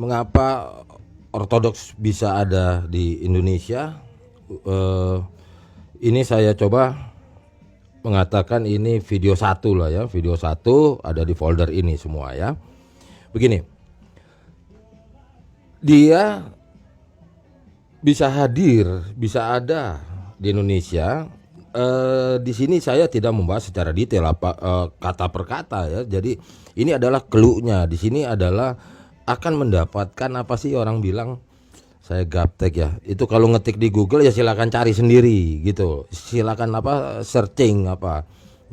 mengapa ortodoks bisa ada di Indonesia. Ini saya coba mengatakan ini video satu lah ya, video satu ada di folder ini semua ya. Begini, dia bisa hadir, bisa ada di Indonesia. Di sini saya tidak membahas secara detail kata per kata ya. Jadi ini adalah clue-nya. Di sini adalah akan mendapatkan apa sih orang bilang, saya gaptek ya. Itu kalau ngetik di Google ya silakan cari sendiri gitu. Silakan searching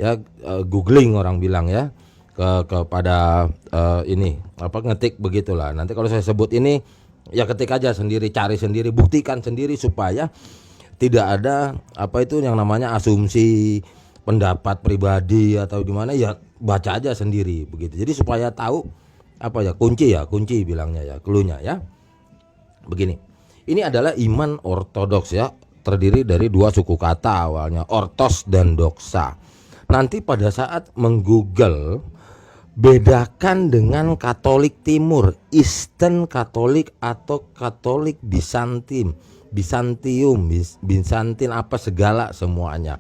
ya, googling orang bilang ya. Kepada ini ngetik begitulah. Nanti kalau saya sebut ini ya ketik aja sendiri, cari sendiri, buktikan sendiri supaya tidak ada itu yang namanya asumsi pendapat pribadi atau gimana, ya baca aja sendiri begitu. Jadi supaya tahu kunci bilangnya ya, cluenya ya. Begini. Ini adalah iman ortodoks ya, terdiri dari dua suku kata awalnya, ortos dan doxa. Nanti pada saat menggoogle, bedakan dengan Katolik Timur, Eastern Katolik atau Katolik Bizantin, Bizantin segala semuanya.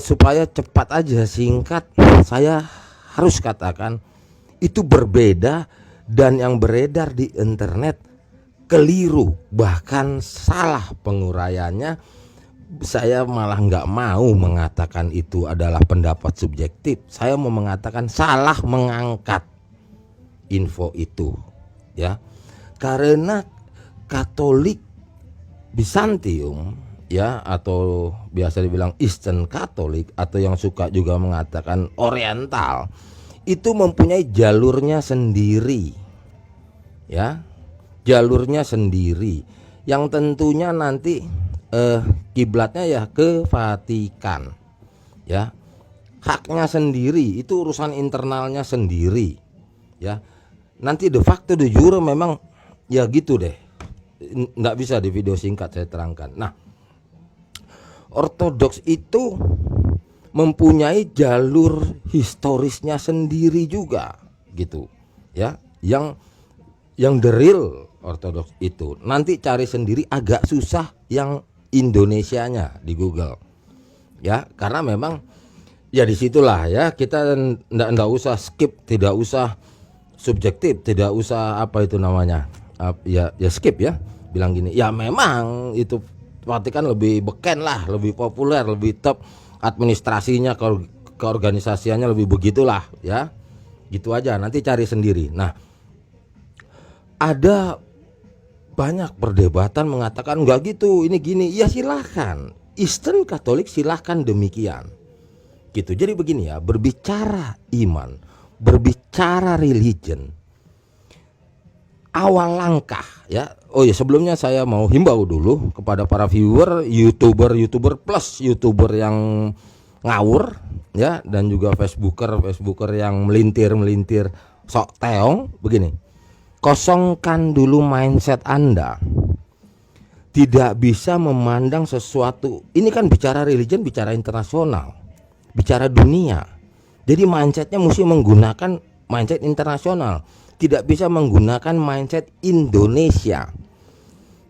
Supaya cepat aja singkat, saya harus katakan itu berbeda, dan yang beredar di internet keliru, bahkan salah penguraiannya. Saya malah nggak mau mengatakan itu adalah pendapat subjektif. Saya mau mengatakan salah mengangkat info itu ya, karena Katolik Bizantium ya, atau biasa dibilang Eastern Katolik, atau yang suka juga mengatakan Oriental, itu mempunyai jalurnya sendiri ya, jalurnya sendiri yang tentunya nanti kiblatnya ya ke Vatikan ya, haknya sendiri, itu urusan internalnya sendiri ya. Nanti de facto de jure memang ya gitu deh, nggak bisa di video singkat saya terangkan. Nah, ortodoks itu mempunyai jalur historisnya sendiri juga gitu ya, yang the real ortodoks itu nanti cari sendiri, agak susah yang Indonesianya di Google ya, karena memang ya disitulah ya, kita ndak usah skip, tidak usah subjektif, tidak usah ya skip ya, bilang gini ya, memang itu Vatikan lebih beken lah, lebih populer, lebih top, administrasinya, keorganisasiannya lebih begitulah ya, gitu aja, nanti cari sendiri. Nah, ada banyak perdebatan mengatakan enggak gitu, ini gini, ya silahkan, Eastern Katolik silahkan demikian gitu. Jadi begini ya, berbicara iman, berbicara religion, awal langkah ya. Oh ya, sebelumnya saya mau himbau dulu kepada para viewer, youtuber plus youtuber yang ngawur ya, dan juga facebooker yang melintir sok teong. Begini, kosongkan dulu mindset Anda. Tidak bisa memandang sesuatu, ini kan bicara religion, bicara internasional, bicara dunia. Jadi mindsetnya mesti menggunakan mindset internasional, tidak bisa menggunakan mindset Indonesia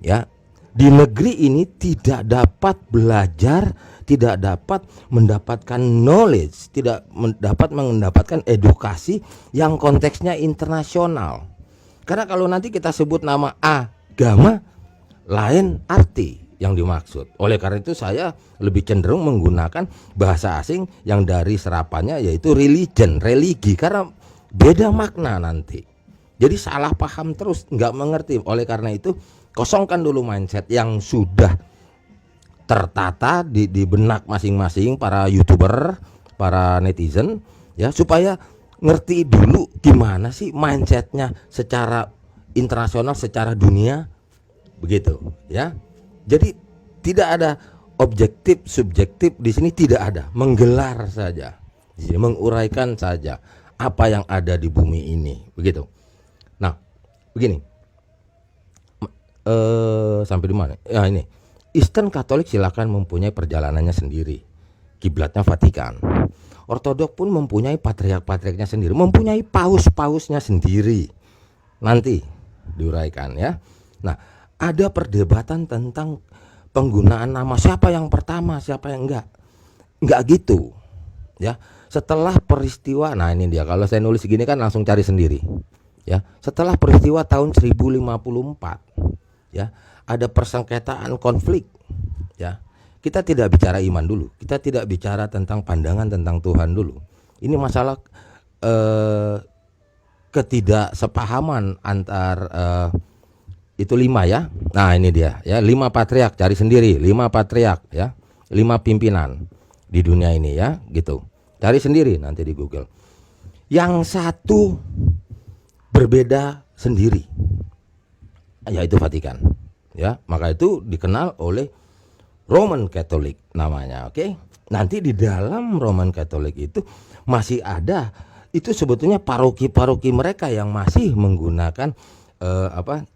ya. Di negeri ini tidak dapat belajar, tidak dapat mendapatkan knowledge, tidak dapat mendapatkan edukasi yang konteksnya internasional. Karena kalau nanti kita sebut nama agama, lain arti yang dimaksud. Oleh karena itu saya lebih cenderung menggunakan bahasa asing yang dari serapannya yaitu religion, religi, karena beda makna nanti. Jadi salah paham terus, nggak mengerti. Oleh karena itu kosongkan dulu mindset yang sudah tertata di benak masing-masing para youtuber, para netizen ya, supaya ngerti dulu gimana sih mindsetnya secara internasional, secara dunia begitu ya. Jadi tidak ada objektif subjektif di sini, tidak ada, menggelar saja, menguraikan saja apa yang ada di bumi ini begitu. Nah begini, sampai di mana ya, ini Eastern Katolik silakan mempunyai perjalanannya sendiri, kiblatnya Vatikan. Ortodok pun mempunyai patriark-patriarknya sendiri, mempunyai paus-pausnya sendiri. Nanti diuraikan ya. Nah, ada perdebatan tentang penggunaan nama, siapa yang pertama, siapa yang enggak gitu ya. Setelah peristiwa, nah ini dia, kalau saya nulis gini kan langsung cari sendiri ya. Setelah peristiwa tahun 1054 ya, ada persengketaan konflik ya. Kita tidak bicara iman dulu, kita tidak bicara tentang pandangan tentang Tuhan dulu. Ini masalah ketidaksepahaman antar itu 5 ya. Nah ini dia ya, 5 patriark, cari sendiri 5 patriark ya, 5 pimpinan di dunia ini ya gitu. Cari sendiri nanti di Google. Yang satu berbeda sendiri, yaitu Vatikan ya. Maka itu dikenal oleh Roman Catholic namanya. Oke. Nanti di dalam Roman Catholic itu masih ada itu sebetulnya paroki-paroki mereka yang masih menggunakan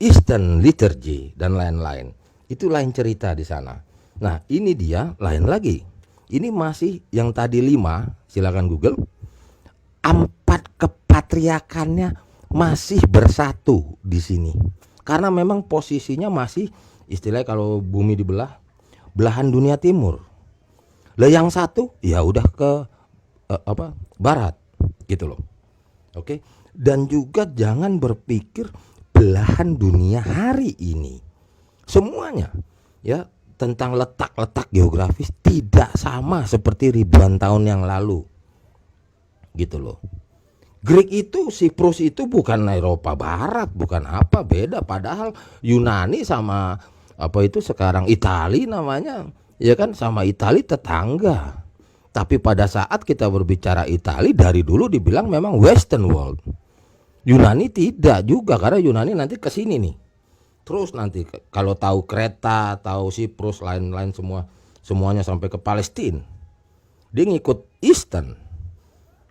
Eastern liturgy dan lain-lain. Itu lain cerita di sana. Nah, ini dia lain lagi. Ini masih yang tadi 5, silakan Google. 4 kepatriakannya masih bersatu di sini. Karena memang posisinya masih istilahnya kalau bumi dibelah, belahan dunia timur. Lah yang satu ya udah ke barat gitu loh. Oke. Dan juga jangan berpikir belahan dunia hari ini semuanya ya tentang letak-letak geografis tidak sama seperti ribuan tahun yang lalu gitu loh. Greek itu, Siprus itu bukan Eropa Barat, bukan apa, beda. Padahal Yunani sama apa itu sekarang Itali namanya, ya kan, sama Itali tetangga. Tapi pada saat kita berbicara Itali dari dulu dibilang memang Western world. Yunani tidak juga, karena Yunani nanti ke sini nih. Terus nanti kalau tahu Kreta, tahu Siprus, lain-lain semuanya sampai ke Palestina. Dia ngikut Eastern.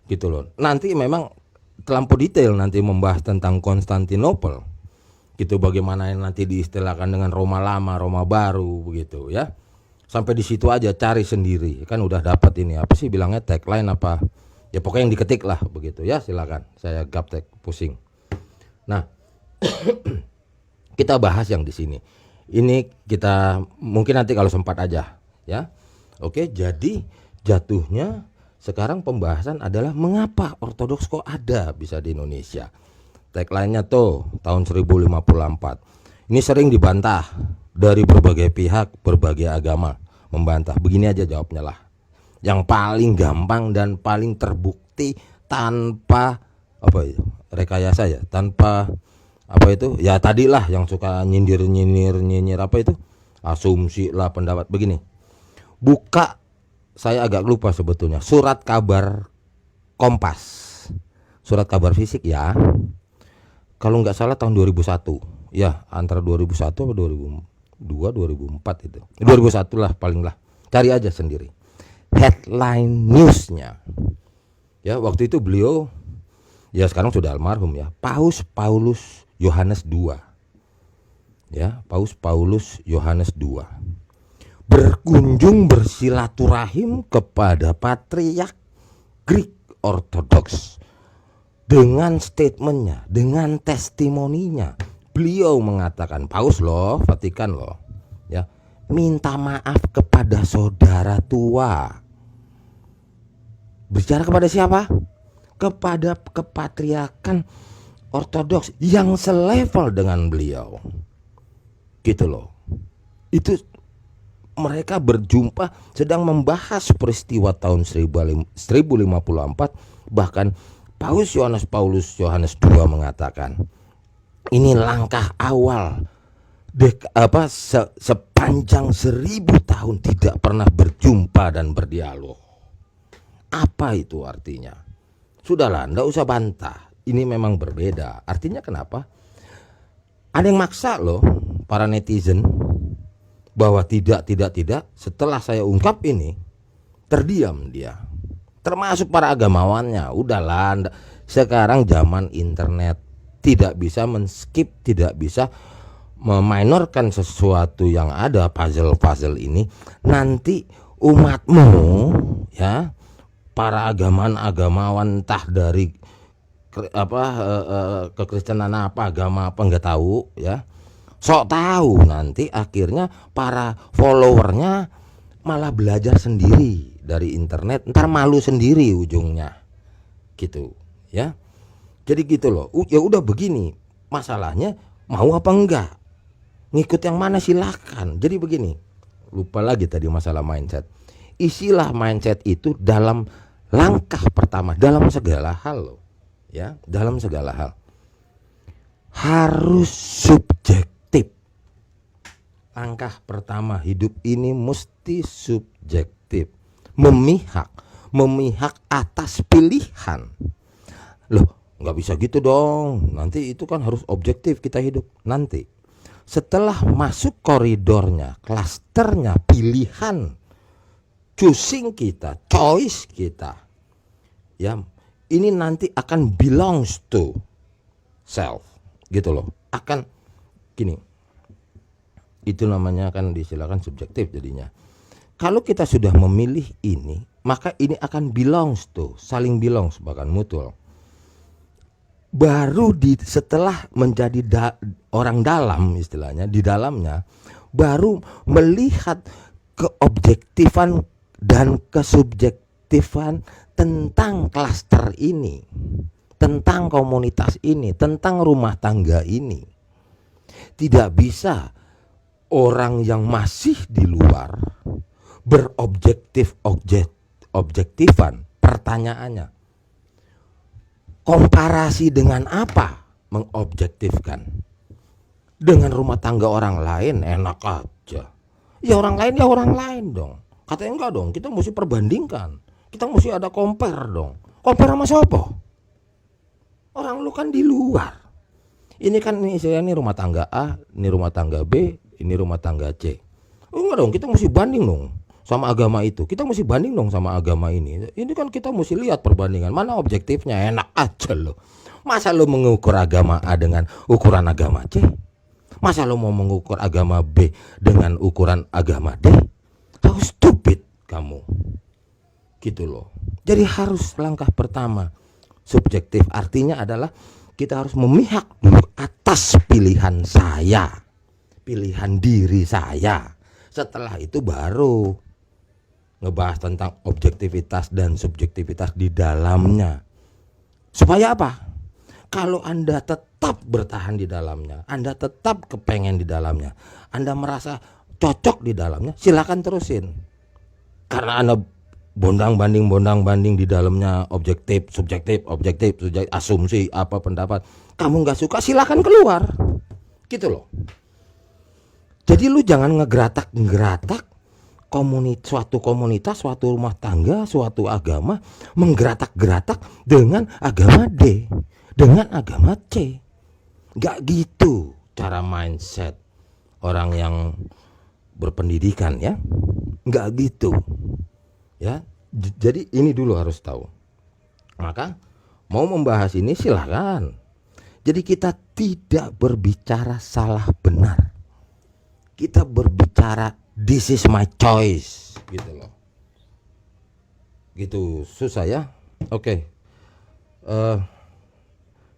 Gitu loh. Nanti memang terlampau detail nanti membahas tentang Konstantinopel. Gitu, bagaimana yang nanti diistilahkan dengan Roma Lama, Roma Baru begitu ya. Sampai di situ aja, cari sendiri. Kan udah dapat ini, apa sih bilangnya, tagline apa? Ya pokoknya yang diketik lah begitu ya, silakan. Saya gaptek pusing. Nah, kita bahas yang di sini. Ini kita mungkin nanti kalau sempat aja ya. Oke, jadi jatuhnya sekarang pembahasan adalah mengapa Ortodoks kok ada bisa di Indonesia. Tagline-nya tuh tahun 1054. Ini sering dibantah dari berbagai pihak, berbagai agama membantah. Begini aja jawabnya lah. Yang paling gampang dan paling terbukti tanpa apa itu? Rekayasa ya, tanpa apa itu? Ya tadilah yang suka nyindir apa itu? Asumsi lah, pendapat begini. Buka, saya agak lupa sebetulnya, surat kabar Kompas, surat kabar fisik ya, kalau nggak salah tahun 2001 ya, antara 2001 atau 2002 2004 itu 2001 lah paling lah, cari aja sendiri headline newsnya ya. Waktu itu beliau ya sekarang sudah almarhum ya, Paus Paulus Yohanes II ya, Paus Paulus Yohanes II berkunjung bersilaturahim kepada patriark Greek Ortodoks. Dengan statementnya, dengan testimoninya, beliau mengatakan, Paus loh, Vatikan loh ya, minta maaf kepada saudara tua. Bicara kepada siapa? Kepada kepatriarkan Ortodoks yang selevel dengan beliau gitu loh. Itu mereka berjumpa sedang membahas peristiwa tahun 1054. Bahkan Paus Paulus Yohanes II mengatakan ini langkah awal sepanjang 1000 tahun tidak pernah berjumpa dan berdialog. Apa itu artinya? Sudahlah, enggak usah bantah. Ini memang berbeda. Artinya kenapa? Ada yang maksa loh para netizen bahwa tidak. Setelah saya ungkap ini, terdiam dia. Termasuk para agamawannya. Udahlah, sekarang zaman internet, tidak bisa men-skip, tidak bisa meminorkan sesuatu yang ada, puzzle ini. Nanti umatmu ya, para agamawan entah dari kekristenan apa, agama apa nggak tahu ya. Sok tahu, nanti akhirnya para followernya malah belajar sendiri dari internet, ntar malu sendiri ujungnya gitu ya. Jadi gitu loh. Ya udah begini, masalahnya mau apa enggak, ngikut yang mana silakan. Jadi begini, lupa lagi tadi masalah mindset. Isilah mindset itu dalam langkah pertama dalam segala hal loh ya, dalam segala hal harus subjektif. Langkah pertama hidup ini mesti subjektif, memihak atas pilihan. Loh, nggak bisa gitu dong. Nanti itu kan harus objektif kita hidup. Nanti setelah masuk koridornya, klasternya, pilihan, choosing kita, choice kita, ya ini nanti akan belongs to self, gitu loh. Akan gini. Itu namanya kan disilakan subjektif jadinya. Kalau kita sudah memilih ini, maka ini akan belongs to, saling belongs, bahkan mutual. Baru setelah menjadi orang dalam istilahnya, di dalamnya baru melihat keobjektifan dan kesubjektifan tentang klaster ini, tentang komunitas ini, tentang rumah tangga ini. Tidak bisa orang yang masih di luar objektifan. Pertanyaannya, komparasi dengan apa mengobjektifkan? Dengan rumah tangga orang lain enak aja. Ya orang lain dong. Katanya enggak dong, kita mesti perbandingkan. Kita mesti ada compare dong. Compare sama siapa? Orang lu kan di luar. Ini kan ini rumah tangga A, ini rumah tangga B, ini rumah tangga C. Enggak dong, kita mesti banding dong sama agama itu. Kita mesti banding dong sama agama ini. Ini kan kita mesti lihat perbandingan. Mana objektifnya, enak aja loh. Masa lo mengukur agama A dengan ukuran agama C? Masa lo mau mengukur agama B dengan ukuran agama D? How stupid kamu. Gitu loh. Jadi harus langkah pertama subjektif, artinya adalah kita harus memihak dulu atas pilihan saya, pilihan diri saya. Setelah itu baru ngebahas tentang objektivitas dan subjektivitas di dalamnya. Supaya apa? Kalau Anda tetap bertahan di dalamnya, Anda tetap kepengen di dalamnya, Anda merasa cocok di dalamnya, silakan terusin. Karena Anda bondang banding di dalamnya objektif, subjektif, asumsi apa pendapat, kamu nggak suka silakan keluar, gitu loh. Jadi lu jangan ngegeratak suatu komunitas, suatu rumah tangga, suatu agama, menggerak-geratak dengan agama D, dengan agama C. Nggak gitu cara mindset orang yang berpendidikan ya, nggak gitu. Ya, jadi ini dulu harus tahu. Maka mau membahas ini silakan. Jadi kita tidak berbicara salah benar. Kita berbicara this is my choice, gitu loh. Gitu susah ya. Oke.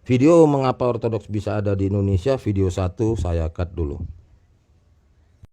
Video mengapa ortodoks bisa ada di Indonesia, video 1 saya cut dulu.